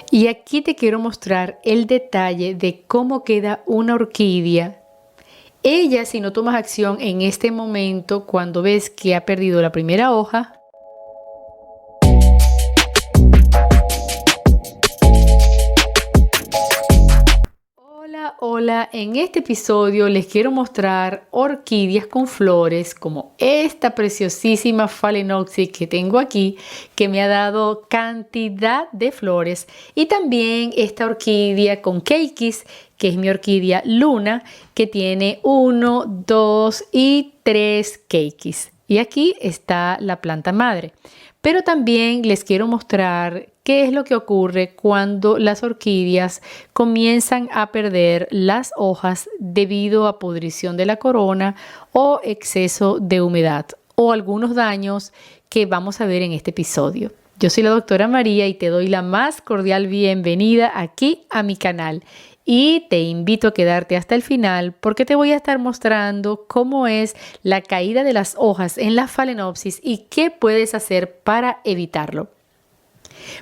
Y aquí te quiero mostrar el detalle de cómo queda una orquídea. Ella, si no tomas acción en este momento, cuando ves que ha perdido la primera hoja, hola, en este episodio les quiero mostrar orquídeas con flores como esta preciosísima Phalaenopsis que tengo aquí, que me ha dado cantidad de flores, y también esta orquídea con cakeis, que es mi orquídea Luna, que tiene 1, 2 y 3 cakeis. Y aquí está la planta madre. Pero también les quiero mostrar qué es lo que ocurre cuando las orquídeas comienzan a perder las hojas debido a pudrición de la corona o exceso de humedad o algunos daños que vamos a ver en este episodio. Yo soy la doctora María y te doy la más cordial bienvenida aquí a mi canal. Y te invito a quedarte hasta el final porque te voy a estar mostrando cómo es la caída de las hojas en la Phalaenopsis y qué puedes hacer para evitarlo.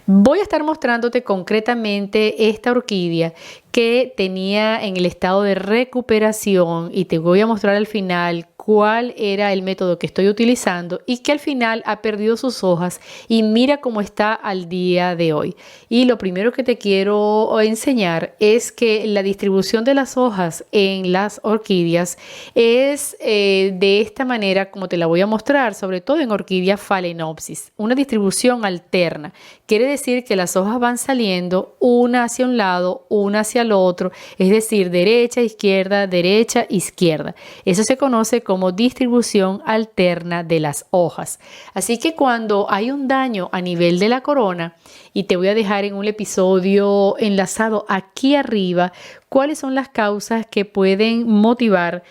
Voy a estar mostrándote concretamente esta orquídea que tenía en el estado de recuperación y te voy a mostrar al final cuál era el método que estoy utilizando y que al final ha perdido sus hojas y mira cómo está al día de hoy. Y lo primero que te quiero enseñar es que la distribución de las hojas en las orquídeas es de esta manera como te la voy a mostrar, sobre todo en orquídea Phalaenopsis, una distribución alterna. Quiere decir que las hojas van saliendo una hacia un lado, una hacia el otro, es decir, derecha, izquierda. Eso se conoce como distribución alterna de las hojas. Así que cuando hay un daño a nivel de la corona, y te voy a dejar en un episodio enlazado aquí arriba, cuáles son las causas que pueden motivar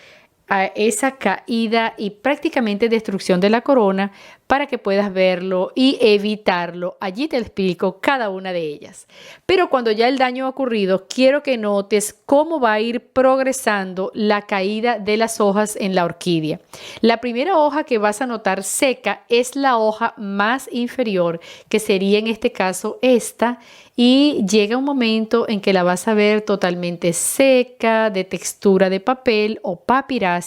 a esa caída y prácticamente destrucción de la corona para que puedas verlo y evitarlo. Allí te explico cada una de ellas. Pero cuando ya el daño ha ocurrido, quiero que notes cómo va a ir progresando la caída de las hojas en la orquídea. La primera hoja que vas a notar seca es la hoja más inferior, que sería en este caso esta, y llega un momento en que la vas a ver totalmente seca, de textura de papel o papirácea,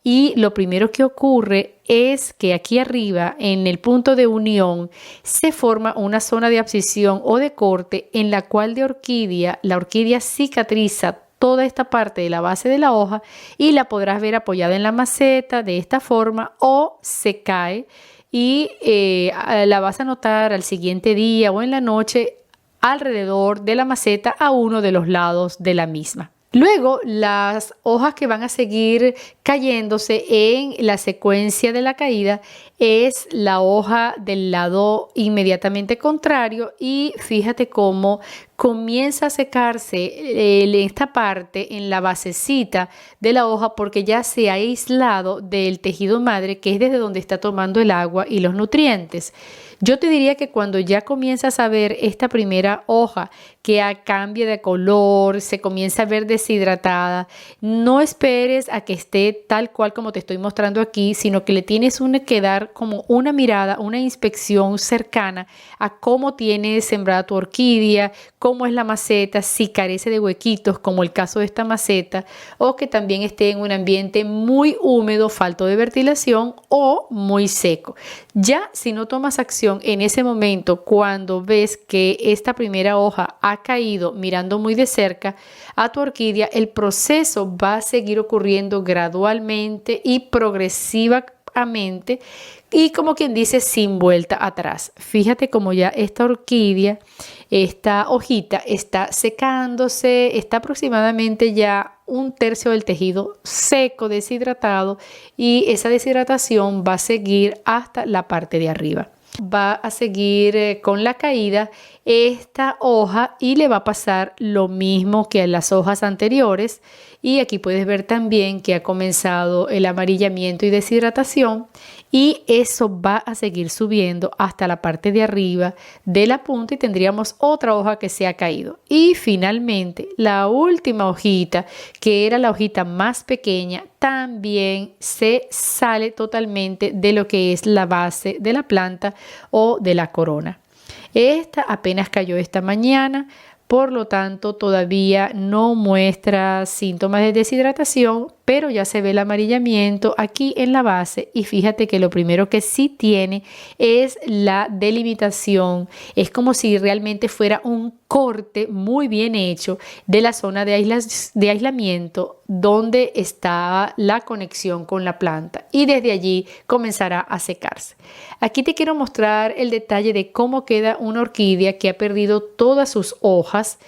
y lo primero que ocurre es que aquí arriba, en el punto de unión, se forma una zona de abscisión o de corte en la cual la orquídea cicatriza toda esta parte de la base de la hoja y la podrás ver apoyada en la maceta de esta forma o se cae y la vas a notar al siguiente día o en la noche alrededor de la maceta a uno de los lados de la misma. Luego, las hojas que van a seguir cayéndose en la secuencia de la caída es la hoja del lado inmediatamente contrario y fíjate cómo comienza a secarse esta parte en la basecita de la hoja porque ya se ha aislado del tejido madre, que es desde donde está tomando el agua y los nutrientes. Yo te diría que cuando ya comienzas a ver esta primera hoja que cambia de color, se comienza a ver deshidratada, no esperes a que esté tal cual como te estoy mostrando aquí, sino que le tienes que dar como una mirada, una inspección cercana a cómo tiene sembrada tu orquídea, cómo es la maceta, si carece de huequitos como el caso de esta maceta, o que también esté en un ambiente muy húmedo, falto de ventilación o muy seco. Ya si no tomas acción en ese momento, cuando ves que esta primera hoja ha caído mirando muy de cerca a tu orquídea, el proceso va a seguir ocurriendo gradualmente y progresivamente y como quien dice sin vuelta atrás. Fíjate cómo ya esta orquídea, esta hojita está secándose, está aproximadamente ya un tercio del tejido seco, deshidratado, y esa deshidratación va a seguir hasta la parte de arriba. Va a seguir con la caída esta hoja y le va a pasar lo mismo que en las hojas anteriores, y aquí puedes ver también que ha comenzado el amarillamiento y deshidratación, y eso va a seguir subiendo hasta la parte de arriba de la punta y tendríamos otra hoja que se ha caído. Y finalmente la última hojita, que era la hojita más pequeña, también se sale totalmente de lo que es la base de la planta o de la corona. Esta apenas cayó esta mañana, por lo tanto todavía no muestra síntomas de deshidratación, pero ya se ve el amarillamiento aquí en la base y fíjate que lo primero que sí tiene es la delimitación. Es como si realmente fuera un corte muy bien hecho de la zona de aislamiento donde estaba la conexión con la planta y desde allí comenzará a secarse. Aquí te quiero mostrar el detalle de cómo queda una orquídea que ha perdido todas sus hojas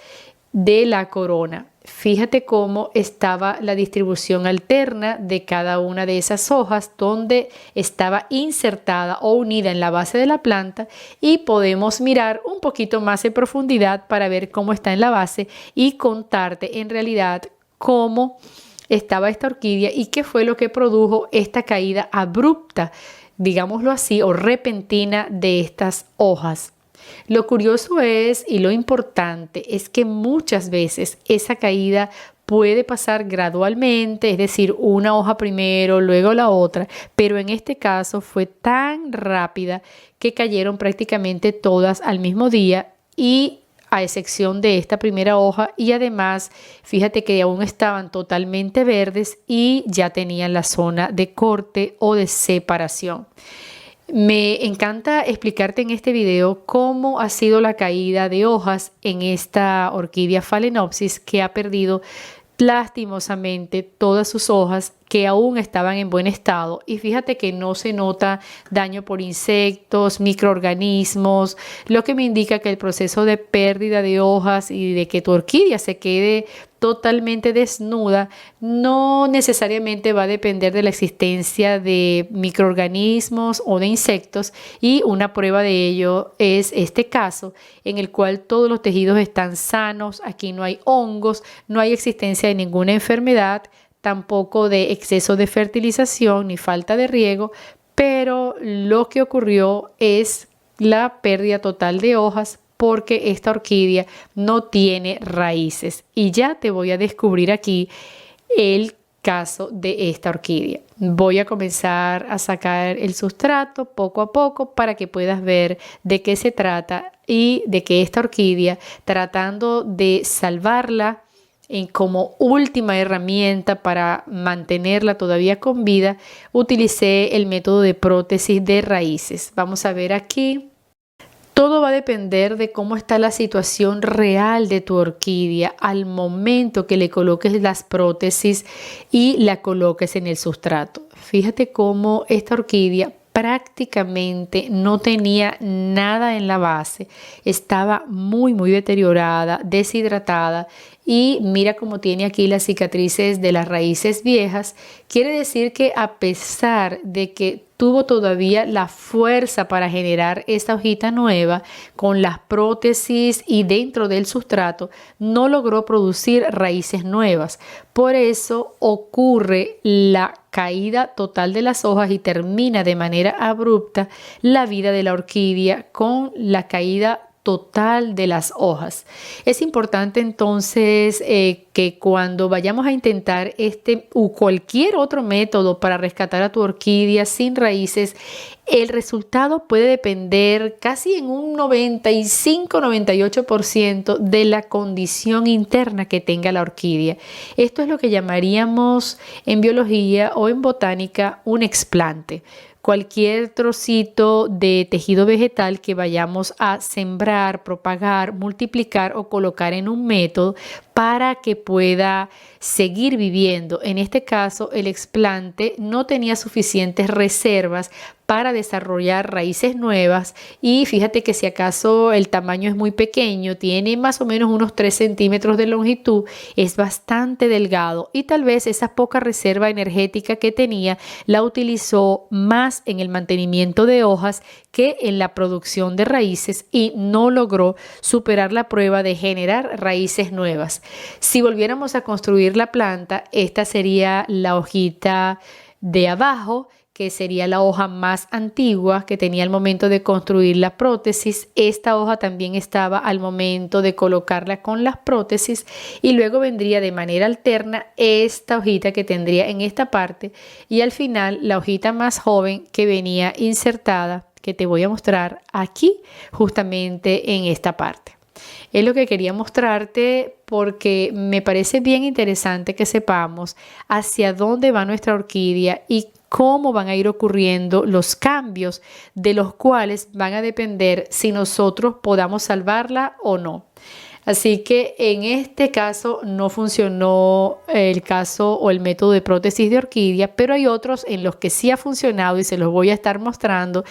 de la corona. Fíjate cómo estaba la distribución alterna de cada una de esas hojas donde estaba insertada o unida en la base de la planta y podemos mirar un poquito más en profundidad para ver cómo está en la base y contarte en realidad cómo estaba esta orquídea y qué fue lo que produjo esta caída abrupta, digámoslo así, o repentina de estas hojas. Lo curioso es y lo importante es que muchas veces esa caída puede pasar gradualmente, es decir, una hoja primero, luego la otra, pero en este caso fue tan rápida que cayeron prácticamente todas al mismo día y a excepción de esta primera hoja y además fíjate que aún estaban totalmente verdes y ya tenían la zona de corte o de separación. Me encanta explicarte en este video cómo ha sido la caída de hojas en esta orquídea Phalaenopsis que ha perdido lastimosamente todas sus hojas que aún estaban en buen estado y fíjate que no se nota daño por insectos, microorganismos, lo que me indica que el proceso de pérdida de hojas y de que tu orquídea se quede totalmente desnuda no necesariamente va a depender de la existencia de microorganismos o de insectos y una prueba de ello es este caso en el cual todos los tejidos están sanos, aquí no hay hongos, no hay existencia de ninguna enfermedad, tampoco de exceso de fertilización ni falta de riego, pero lo que ocurrió es la pérdida total de hojas porque esta orquídea no tiene raíces y ya te voy a descubrir aquí el caso de esta orquídea. Voy a comenzar a sacar el sustrato poco a poco para que puedas ver de qué se trata y de que esta orquídea, tratando de salvarla como última herramienta para mantenerla todavía con vida, utilicé el método de prótesis de raíces. Vamos a ver aquí. Todo va a depender de cómo está la situación real de tu orquídea al momento que le coloques las prótesis y la coloques en el sustrato. Fíjate cómo esta orquídea prácticamente no tenía nada en la base, estaba muy deteriorada, deshidratada y mira cómo tiene aquí las cicatrices de las raíces viejas. Quiere decir que a pesar de que tuvo todavía la fuerza para generar esta hojita nueva con las prótesis y dentro del sustrato, no logró producir raíces nuevas. Por eso ocurre la caída total de las hojas y termina de manera abrupta la vida de la orquídea con la caída total de las hojas. Es importante entonces que cuando vayamos a intentar este u cualquier otro método para rescatar a tu orquídea sin raíces, el resultado puede depender casi en un 95-98% de la condición interna que tenga la orquídea. Esto es lo que llamaríamos en biología o en botánica un explante. Cualquier trocito de tejido vegetal que vayamos a sembrar, propagar, multiplicar o colocar en un método para que pueda seguir viviendo. En este caso, el explante no tenía suficientes reservas para desarrollar raíces nuevas y fíjate que si acaso el tamaño es muy pequeño, tiene más o menos unos 3 centímetros de longitud, es bastante delgado y tal vez esa poca reserva energética que tenía la utilizó más en el mantenimiento de hojas que en la producción de raíces y no logró superar la prueba de generar raíces nuevas. Si volviéramos a construir la planta, esta sería la hojita de abajo, que sería la hoja más antigua que tenía al momento de construir la prótesis. Esta hoja también estaba al momento de colocarla con las prótesis y luego vendría de manera alterna esta hojita que tendría en esta parte y al final la hojita más joven que venía insertada que te voy a mostrar aquí, justamente en esta parte. Es lo que quería mostrarte porque me parece bien interesante que sepamos hacia dónde va nuestra orquídea y cómo van a ir ocurriendo los cambios de los cuales van a depender si nosotros podamos salvarla o no. Así que en este caso no funcionó el caso o el método de prótesis de orquídea, pero hay otros en los que sí ha funcionado y se los voy a estar mostrando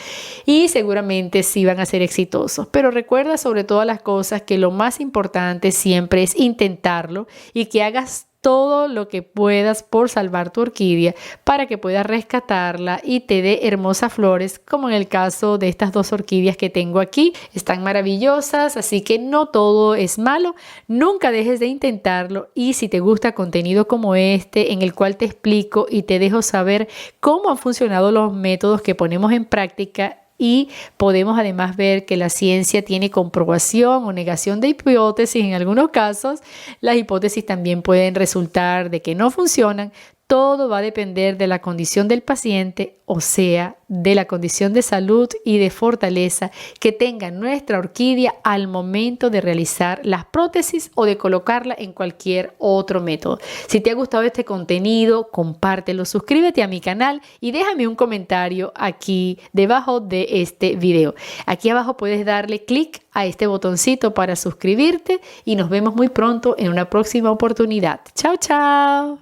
y seguramente sí van a ser exitosos. Pero recuerda sobre todas las cosas que lo más importante siempre es intentarlo y que hagas todo lo que puedas por salvar tu orquídea para que puedas rescatarla y te dé hermosas flores, como en el caso de estas dos orquídeas que tengo aquí. Están maravillosas, así que no todo es malo. Nunca dejes de intentarlo y si te gusta contenido como este, en el cual te explico y te dejo saber cómo han funcionado los métodos que ponemos en práctica, y podemos además ver que la ciencia tiene comprobación o negación de hipótesis. En algunos casos, las hipótesis también pueden resultar de que no funcionan. Todo va a depender de la condición del paciente, o sea, de la condición de salud y de fortaleza que tenga nuestra orquídea al momento de realizar las prótesis o de colocarla en cualquier otro método. Si te ha gustado este contenido, compártelo, suscríbete a mi canal y déjame un comentario aquí debajo de este video. Aquí abajo puedes darle clic a este botoncito para suscribirte y nos vemos muy pronto en una próxima oportunidad. Chao, chao.